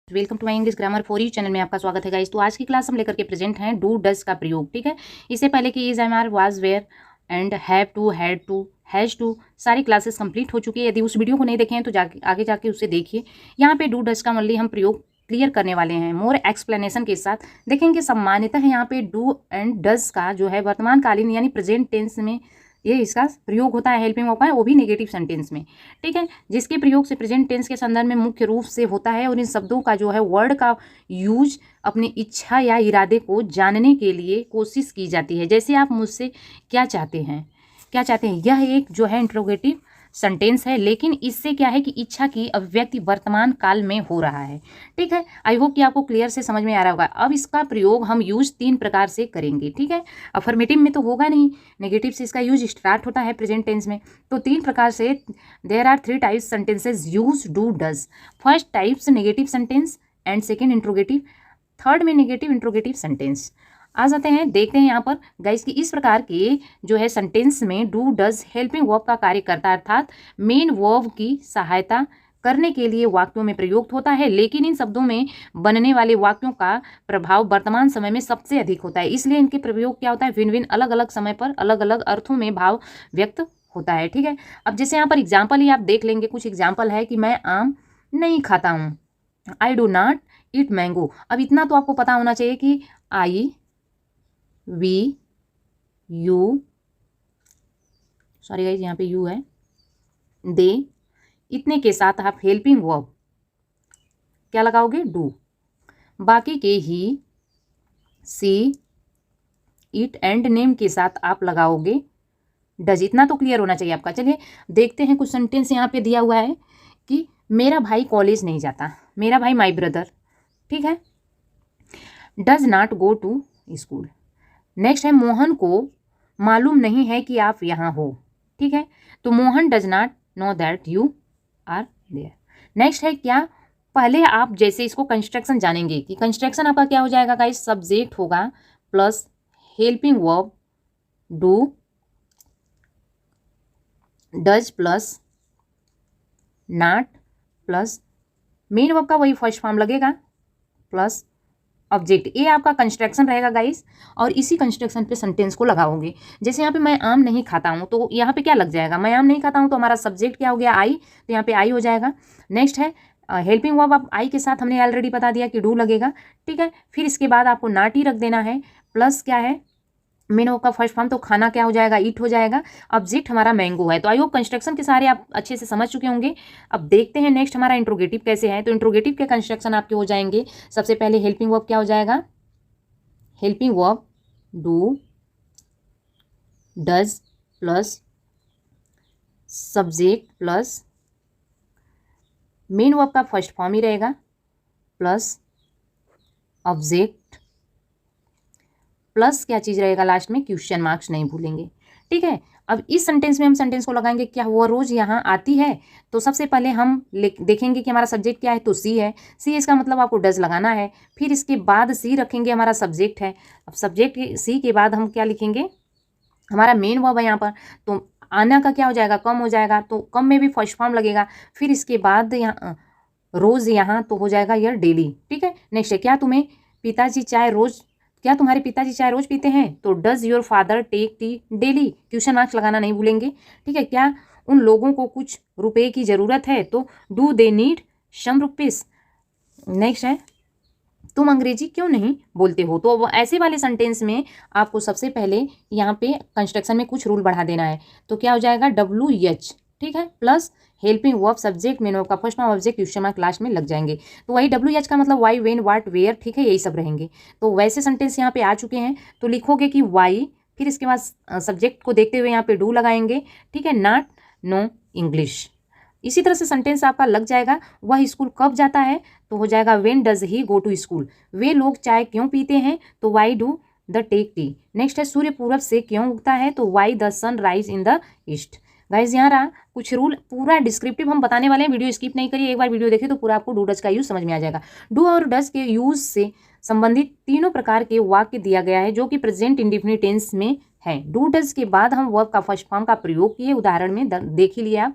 Welcome to my English grammar for you channel में आपका स्वागत है गाइस। तो आज की क्लास हम लेकर के प्रेजेंट हैं डू डज का प्रयोग। ठीक है, इससे पहले कि is, am, are, was, were and have to, had to, has to सारी क्लासेस कंप्लीट हो चुकी है। यदि उस वीडियो को नहीं देखे हैं तो आगे जाके उसे देखिए। यहाँ पे डू डज का ओनली हम प्रयोग क्लियर करने वाले हैं मोर एक्सप्लेनेशन के साथ। देखेंगे सामान्यतः यहाँ पे डू एंड डज का जो है वर्तमान कालीन यानी प्रेजेंट टेंस में ये इसका प्रयोग होता है हेल्पिंग वर्ब का, वो भी नेगेटिव सेंटेंस में। ठीक है, जिसके प्रयोग से प्रेजेंट टेंस के संदर्भ में मुख्य रूप से होता है और इन शब्दों का जो है वर्ड का यूज अपनी इच्छा या इरादे को जानने के लिए कोशिश की जाती है। जैसे आप मुझसे क्या चाहते हैं, क्या चाहते हैं, यह एक जो है इंट्रोगेटिव सेंटेंस है, लेकिन इससे क्या है कि इच्छा की अभिव्यक्ति वर्तमान काल में हो रहा है। ठीक है, आई होप कि आपको क्लियर से समझ में आ रहा होगा। अब इसका प्रयोग हम यूज 3 प्रकार से करेंगे। ठीक है, अफर्मेटिव में तो होगा नहीं, नेगेटिव से इसका यूज स्टार्ट होता है प्रेजेंट टेंस में। तो 3 प्रकार से there are 3 types sentences use do does. First types negative sentence and second interrogative, third में नेगेटिव इंट्रोगेटिव सेंटेंस। आ जाते हैं, देखते हैं यहाँ पर गाइस कि इस प्रकार के जो है सेंटेंस में डू डज हेल्पिंग वर्ब का कार्य करता है, अर्थात मेन वर्ब की सहायता करने के लिए वाक्यों में प्रयुक्त होता है, लेकिन इन शब्दों में बनने वाले वाक्यों का प्रभाव वर्तमान समय में सबसे अधिक होता है। इसलिए इनके प्रयोग क्या होता है, भिन्न भिन्न अलग अलग समय पर अलग अलग अर्थों में भाव व्यक्त होता है। ठीक है, अब जैसे यहाँ पर एग्जाम्पल ही आप देख लेंगे, कुछ एग्जाम्पल है कि मैं आम नहीं खाता हूँ, I do not eat mango. अब इतना तो आपको पता होना चाहिए कि आई, वी, यू, सॉरी गाइज यहाँ पे यू है, दे, इतने के साथ आप हेल्पिंग वर्ब क्या लगाओगे, डू। बाकी के ही, सी, इट एंड नेम के साथ आप लगाओगे डज। इतना तो क्लियर होना चाहिए आपका। चलिए देखते हैं, कुछ सेंटेंस यहाँ पे दिया हुआ है कि मेरा भाई कॉलेज नहीं जाता, मेरा भाई माई ब्रदर। ठीक है, does not go to school. Next है, मोहन को मालूम नहीं है कि आप यहाँ हो। ठीक है, तो Mohan does not know that you are there. Next है, क्या, पहले आप जैसे इसको कंस्ट्रक्शन जानेंगे कि कंस्ट्रक्शन आपका क्या हो जाएगा गाइस, सब्जेक्ट होगा plus helping verb do, does plus not plus main verb का वही फर्स्ट फॉर्म लगेगा प्लस ऑब्जेक्ट। ये आपका कंस्ट्रक्शन रहेगा गाइस, और इसी कंस्ट्रक्शन पे सेंटेंस को लगाओगे। जैसे यहाँ पे मैं आम नहीं खाता हूँ, तो यहाँ पे क्या लग जाएगा, मैं आम नहीं खाता हूँ, तो हमारा सब्जेक्ट क्या हो गया, आई, तो यहाँ पे आई हो जाएगा। नेक्स्ट है हेल्पिंग वर्ब, आप आई के साथ हमने ऑलरेडी बता दिया कि डू लगेगा। ठीक है, फिर इसके बाद आपको नॉट ही रख देना है, प्लस क्या है, मेन वर्ब का फर्स्ट फॉर्म, तो खाना क्या हो जाएगा, ईट हो जाएगा। ऑब्जेक्ट हमारा मैंगो है। तो आई होप कंस्ट्रक्शन के सारे आप अच्छे से समझ चुके होंगे। अब देखते हैं नेक्स्ट हमारा इंट्रोगेटिव कैसे है। तो इंट्रोगेटिव के कंस्ट्रक्शन आपके हो जाएंगे, सबसे पहले हेल्पिंग वर्ब क्या हो जाएगा, helping verb do, does plus subject plus main verb का फर्स्ट फॉर्म ही रहेगा प्लस ऑब्जेक्ट प्लस क्या चीज़ रहेगा लास्ट में, क्वेश्चन मार्क्स नहीं भूलेंगे। ठीक है, अब इस सेंटेंस में हम सेंटेंस को लगाएंगे, क्या वो रोज़ यहाँ आती है। तो सबसे पहले हम देखेंगे कि हमारा सब्जेक्ट क्या है, तो सी है। सी इसका मतलब आपको डज लगाना है, फिर इसके बाद सी रखेंगे, हमारा सब्जेक्ट है। अब सब्जेक्ट सी के बाद हम क्या लिखेंगे, हमारा मेन वर्ब है यहाँ पर, तो आना का क्या हो जाएगा, कम हो जाएगा, तो कम में भी फर्स्ट फॉर्म लगेगा। फिर इसके बाद यहाँ रोज़, यहाँ तो हो जाएगा यह डेली। ठीक है, नेक्स्ट है, क्या तुम्हें पिताजी चाय रोज़, क्या तुम्हारे पिताजी चाय रोज पीते हैं, तो does your father take tea daily, question marks लगाना नहीं भूलेंगे। ठीक है, क्या उन लोगों को कुछ रुपए की ज़रूरत है, तो do they need some rupees. Next है, तुम अंग्रेजी क्यों नहीं बोलते हो। तो ऐसे वाले सेंटेंस में आपको सबसे पहले यहाँ पे कंस्ट्रक्शन में कुछ रूल बढ़ा देना है, तो क्या हो जाएगा, WH। ठीक है, plus helping verb subject main verb का first form object question mark last में लग जाएंगे। तो वही WH का मतलब वाई, वेन, वाट, वेयर। ठीक है, यही सब रहेंगे। तो वैसे सेंटेंस यहाँ पे आ चुके हैं, तो लिखोगे कि वाई, फिर इसके बाद सब्जेक्ट को देखते हुए यहाँ पे डू लगाएंगे। ठीक है, नॉट नो इंग्लिश। इसी तरह से सेंटेंस आपका लग जाएगा, वह स्कूल कब जाता है, तो हो जाएगा when does he go to school. वे लोग चाय क्यों पीते हैं, तो why do the take tea. Next है, सूर्य पूरब से क्यों उगता है, तो why the sun rise in the east. Guys यहाँ रहा कुछ रूल, पूरा डिस्क्रिप्टिव हम बताने वाले हैं, वीडियो स्किप नहीं करिए, एक बार वीडियो देखिए तो पूरा आपको डू डज का यूज समझ में आ जाएगा। डू और डज के यूज से संबंधित तीनों प्रकार के वाक्य दिया गया है, जो कि प्रेजेंट इंडेफिनिट टेंस में है। डू डज के बाद हम वर्ब का फर्स्ट फॉर्म का प्रयोग किए, उदाहरण में देख ही लिए आप।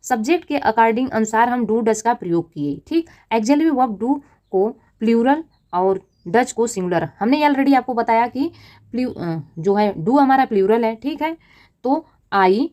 सब्जेक्ट के अकॉर्डिंग अनुसार हम डू डज का प्रयोग किए। ठीक, एक्जेक्टिव वर्ब डू को प्लूरल और डज को सिंगुलर। हमने ऑलरेडी आपको बताया कि जो है डू हमारा प्लूरल है, ठीक है। तो आई,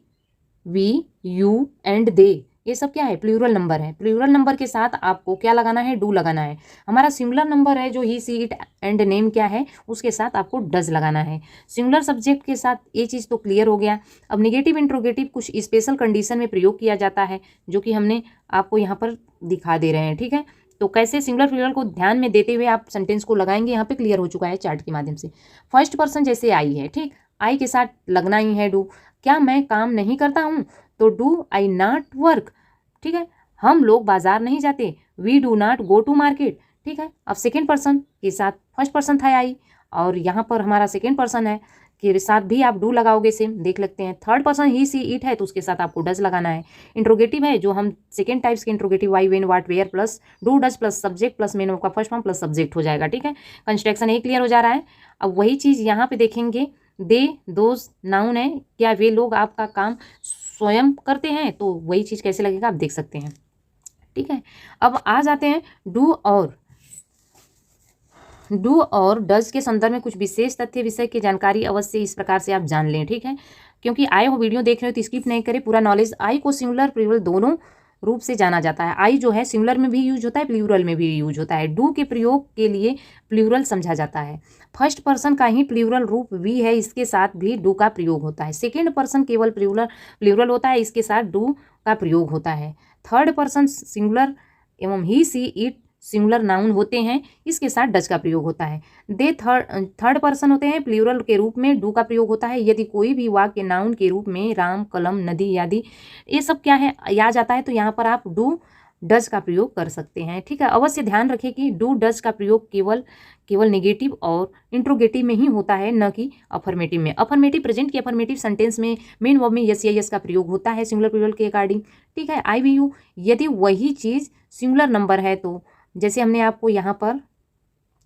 वी, यू एंड दे, ये सब क्या है, प्लूरल नंबर है। प्लूरल नंबर के साथ आपको क्या लगाना है, डू लगाना है। हमारा सिंगुलर नंबर है जो ही, सी, इट एंड नेम क्या है, उसके साथ आपको डज लगाना है। सिंगुलर सब्जेक्ट के साथ ये चीज़ तो क्लियर हो गया। अब नेगेटिव इंट्रोगेटिव कुछ स्पेशल कंडीशन में प्रयोग किया जाता है, जो कि हमने आपको यहाँ पर दिखा दे रहे हैं, ठीक है। तो कैसे सिंगुलर प्लूरल को ध्यान में देते हुए आप सेंटेंस को लगाएंगे, यहाँ पे क्लियर हो चुका है चार्ट के माध्यम से। फर्स्ट पर्सन जैसे आई है, ठीक, आई के साथ लगना ही है डू। क्या मैं काम नहीं करता हूँ, तो डू आई नॉट वर्क, ठीक है। हम लोग बाजार नहीं जाते, we do not go to market, ठीक है। अब सेकेंड पर्सन के साथ फर्स्ट पर्सन था आई, और यहाँ पर हमारा सेकेंड पर्सन है के साथ भी आप डू लगाओगे, सेम देख लेते हैं। Third person he, she, it है, तो उसके साथ आपको डज लगाना है। इंट्रोगेटिव है जो हम सेकेंड टाइप्स के interrogative, why, when, what, where plus do, does plus subject plus main का फर्स्ट फॉर्म प्लस सब्जेक्ट हो जाएगा, ठीक है। कंस्ट्रक्शन ये क्लियर हो जा रहा है। अब वही चीज़ यहाँ पे देखेंगे, दे, दोज नाउन है, क्या वे लोग आपका काम स्वयं करते हैं, तो वही चीज़ कैसे लगेगा आप देख सकते हैं, ठीक है। अब आ जाते हैं डू और डज के संदर्भ में कुछ विशेष तथ्य विषय की जानकारी अवश्य इस प्रकार से आप जान लें, ठीक है। क्योंकि आई हो वीडियो देख रहे हो तो स्किप नहीं करें, पूरा नॉलेज। आई को सिंगुलर प्लूरल दोनों रूप से जाना जाता है। आई जो है सिंगुलर में भी यूज होता है, प्लूरल में भी यूज होता है। डू के प्रयोग के लिए प्लूरल समझा जाता है। फर्स्ट पर्सन का ही प्लूरल रूप वी है, इसके साथ भी डू का प्रयोग होता है। सेकेंड पर्सन केवल प्लूरल होता है, इसके साथ डू का प्रयोग होता है। थर्ड पर्सन सिंगुलर एवं ही, सी, इट सिंगुलर नाउन होते हैं, इसके साथ डज का प्रयोग होता है। दे थर्ड पर्सन होते हैं, प्लूरल के रूप में डू का प्रयोग होता है। यदि कोई भी वाक्य नाउन के रूप में राम, कलम, नदी आदि ये सब क्या है आ जाता है, तो यहाँ पर आप डू डज का प्रयोग कर सकते हैं, ठीक है। अवश्य ध्यान रखें कि डू डज का प्रयोग केवल नेगेटिव और इंट्रोगेटिव में ही होता है, न कि अफर्मेटिव में। अफर्मेटिव प्रेजेंट के अफर्मेटिव सेंटेंस में मेन वर्ब में यस या यस का प्रयोग होता है सिंगुलर प्लूरल के अकॉर्डिंग, ठीक है। आई, वी, यू, यदि वही चीज़ सिंगुलर नंबर है, तो जैसे हमने आपको यहाँ पर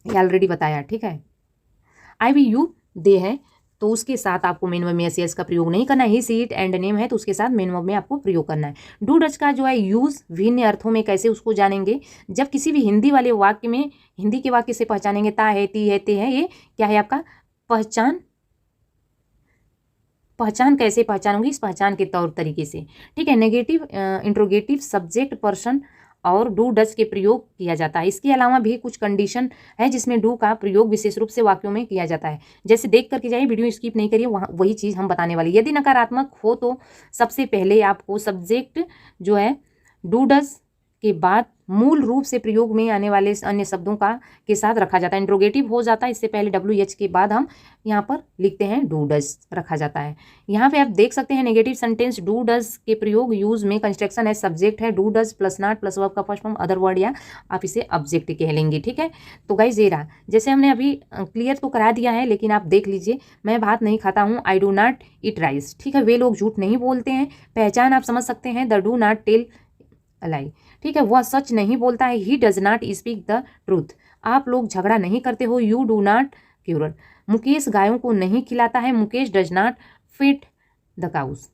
ऑलरेडी बताया, ठीक है। आई, वी, यू, दे है, तो उसके साथ आपको मेन वर्ब में एस का प्रयोग नहीं करना है। ही, सी, इट एंड नेम है, तो उसके साथ मेन वर्ब में आपको प्रयोग करना है। डू डज का जो है यूज भिन्न अर्थों में, कैसे उसको जानेंगे, जब किसी भी हिंदी वाले वाक्य में, हिंदी के वाक्य से पहचानेंगे। ता है, ती है, ते है, ये क्या है आपका पहचान कैसे पहचानोगे, इस पहचान के तौर तरीके से, ठीक है। नेगेटिव इंट्रोगेटिव सब्जेक्ट पर्सन और डू डज के प्रयोग किया जाता है। इसके अलावा भी कुछ कंडीशन है जिसमें डू का प्रयोग विशेष रूप से वाक्यों में किया जाता है। जैसे देख करके जाइए, वीडियो स्किप नहीं करिए, वहाँ वही चीज़ हम बताने वाली। यदि नकारात्मक हो तो सबसे पहले आपको सब्जेक्ट जो है डू डज के बाद मूल रूप से प्रयोग में आने वाले अन्य शब्दों का के साथ रखा जाता है। इंट्रोगेटिव हो जाता है, इससे पहले WH के बाद हम यहाँ पर लिखते हैं डू डज रखा जाता है। यहाँ पे आप देख सकते हैं नेगेटिव सेंटेंस डू डज के प्रयोग यूज में कंस्ट्रक्शन है, सब्जेक्ट है do does plus not plus verb का फर्स्ट फॉर्म अदर वर्ड, या आप इसे ऑब्जेक्ट कह लेंगे, ठीक है। तो गाइस ये रहा, जैसे हमने अभी क्लियर तो करा दिया है, लेकिन आप देख लीजिए, मैं भात नहीं खाता हूँ, I do not eat rice, ठीक है। वे लोग झूठ नहीं बोलते हैं, पहचान आप समझ सकते हैं, they do not tell a lie, ठीक है। वह सच नहीं बोलता है, he does not speak the truth. आप लोग झगड़ा नहीं करते हो, you do not quarrel. Mukesh गायों को नहीं खिलाता है, Mukesh does not feed the cows.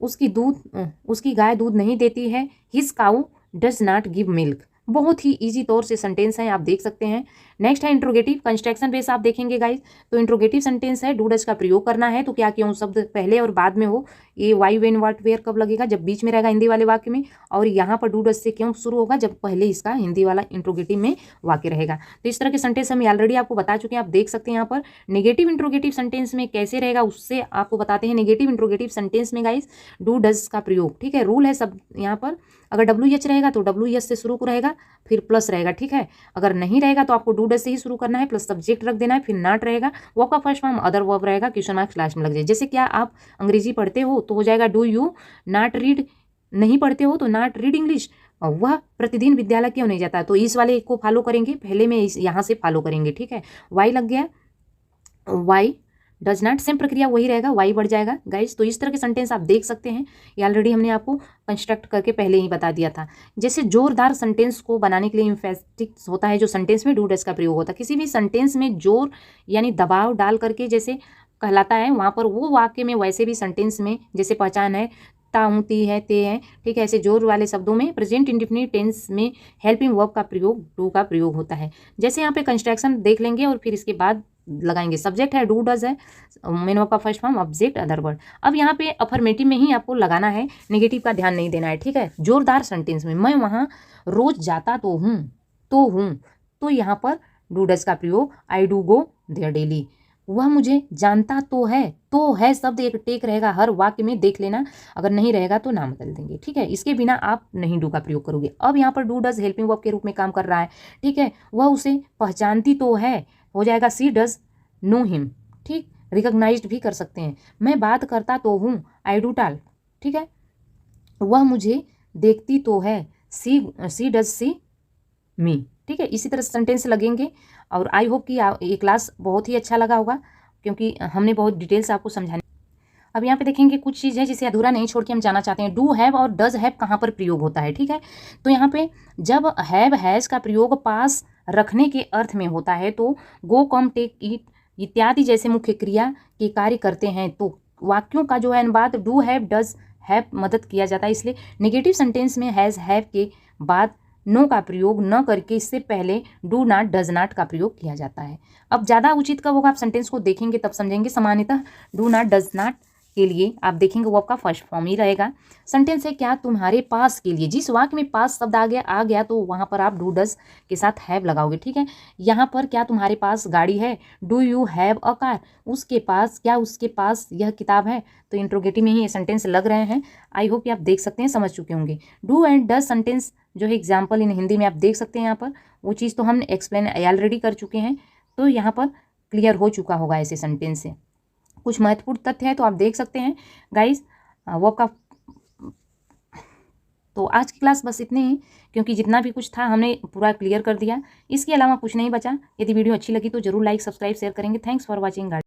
उसकी गाय दूध नहीं देती है, his cow does not give milk. बहुत ही इजी तौर से सेंटेंस है, आप देख सकते हैं। नेक्स्ट है इंट्रोगेटिव कंस्ट्रक्शन बेस, आप देखेंगे गाइस, तो इंट्रोगेटिव सेंटेंस है, डू डज का प्रयोग करना है, तो क्या क्यों शब्द पहले और बाद में हो। ये वाई, वेन, व्हाट, वेयर कब लगेगा, जब बीच में रहेगा हिंदी वाले वाक्य में, और यहाँ पर डू डज से क्यों शुरू होगा, जब पहले इसका हिंदी वाला इंट्रोगेटिव में वाक्य रहेगा। तो इस तरह के सेंटेंस हम ऑलरेडी आपको बता चुके हैं, आप देख सकते हैं यहाँ पर। नेगेटिव इंट्रोगेटिव सेंटेंस में कैसे रहेगा उससे आपको बताते हैं। नेगेटिव इंट्रोगेटिव सेंटेंस में गाइस डू डज का प्रयोग, ठीक है। रूल है सब यहाँ पर, अगर WH रहेगा तो WH से शुरू रहेगा, फिर प्लस रहेगा, ठीक है। अगर नहीं रहेगा तो आपको डू डज से ही शुरू करना है, प्लस सब्जेक्ट रख देना है, फिर नॉट रहेगा, वर्ब का फर्स्ट फॉर्म अदर वर्ब रहेगा, क्वेश्चन मार्क्स लास्ट में लग जाए। जैसे क्या आप अंग्रेजी पढ़ते हो तो हो जाएगा डू यू नॉट रीड, नहीं पढ़ते हो तो नॉट रीड इंग्लिश। वह प्रतिदिन विद्यालय क्यों नहीं जाता, तो इस वाले को फॉलो करेंगे, पहले में इस यहाँ से फॉलो करेंगे, ठीक है। वाई लग गया, वाई डज नॉट, सेम प्रक्रिया वही रहेगा, वाई बढ़ जाएगा गाइस। तो इस तरह के सेंटेंस आप देख सकते हैं, ये ऑलरेडी हमने आपको कंस्ट्रक्ट करके पहले ही बता दिया था। जैसे जोरदार सेंटेंस को बनाने के लिए इम्फेटिक होता है, जो सेंटेंस में डू डज का प्रयोग होता है। किसी भी सेंटेंस में जोर यानी दबाव डाल करके जैसे कहलाता है, वहाँ पर वो वाक्य में वैसे भी सेंटेंस में जैसे पहचान है, ता हूँ, ती है, ते है, ठीक है। ऐसे जोर वाले शब्दों में प्रेजेंट इंडेफिनिट टेंस में हेल्पिंग वर्ब का प्रयोग डू का प्रयोग होता है। जैसे यहाँ पे कंस्ट्रक्शन देख लेंगे और फिर इसके बाद लगाएंगे। सब्जेक्ट है डू डज है, मेन वर्ब का first form, object other word. अब यहाँ पे अफर्मेटिव में ही आपको लगाना है, नेगेटिव का ध्यान नहीं देना है, ठीक है। जोरदार सेंटेंस में मैं वहाँ रोज जाता तो हूँ, तो यहाँ पर डू डज का प्रयोग, I do go their daily. वह मुझे जानता तो है शब्द एक टेक रहेगा हर वाक्य में, देख लेना, अगर नहीं रहेगा तो नाम बदल देंगे, ठीक है। इसके बिना आप नहीं डू का प्रयोग करोगे। अब यहाँ पर डू डज हेल्पिंग वर्ब के रूप में काम कर रहा है, ठीक है। वह उसे पहचानती तो है, हो जाएगा सी डज नो हिम, ठीक। रिकॉग्नाइज्ड भी कर सकते हैं। मैं बात करता तो हूँ, आई डू टॉक, ठीक है। वह मुझे देखती तो है, सी डज सी मी, ठीक है। इसी तरह सेंटेंस लगेंगे। और आई होप कि ये क्लास बहुत ही अच्छा लगा होगा, क्योंकि हमने बहुत डिटेल से आपको समझाने। अब यहाँ पे देखेंगे कुछ चीज़ है जिसे अधूरा नहीं छोड़ के हम जाना चाहते हैं। डू हैव और डज हैव कहाँ पर प्रयोग होता है, ठीक है। तो यहाँ पे जब हैव हैज़ का प्रयोग पास रखने के अर्थ में होता है तो गो, कम, टेक, ईट इत्यादि जैसे मुख्य क्रिया के कार्य करते हैं, तो वाक्यों का जो है अनुवाद डू हैव डज हैव मदद किया जाता है। इसलिए नेगेटिव सेंटेंस में हैज़ हैव के बाद नो का प्रयोग न करके इससे पहले डू नॉट डज नॉट का प्रयोग किया जाता है। अब ज़्यादा उचित कब होगा, आप सेंटेंस को देखेंगे तब समझेंगे। सामान्यतः डू नॉट डज नॉट के लिए आप देखेंगे वो आपका फर्स्ट फॉर्म ही रहेगा। सेंटेंस है क्या तुम्हारे पास के लिए, जिस वाक्य में पास शब्द आ गया तो वहाँ पर आप डू डज के साथ हैव लगाओगे, ठीक है। यहाँ पर क्या तुम्हारे पास गाड़ी है, do you have a car. उसके पास यह किताब है, तो इंट्रोगेटिव में ही ये सेंटेंस लग रहे हैं। आई होप कि आप देख सकते हैं, समझ चुके होंगे। डू एंड डज सेंटेंस जो है एग्जाम्पल इन हिंदी में आप देख सकते हैं। यहाँ पर वो चीज़ तो हम एक्सप्लेन ऑलरेडी कर चुके हैं, तो यहाँ पर क्लियर हो चुका होगा ऐसे सेंटेंस से। कुछ महत्वपूर्ण तथ्य है तो आप देख सकते हैं गाइस वो का। तो आज की क्लास बस इतने ही, क्योंकि जितना भी कुछ था हमने पूरा क्लियर कर दिया। इसके अलावा कुछ नहीं बचा। यदि वीडियो अच्छी लगी तो जरूर लाइक, सब्सक्राइब, शेयर करेंगे। Thanks for watching.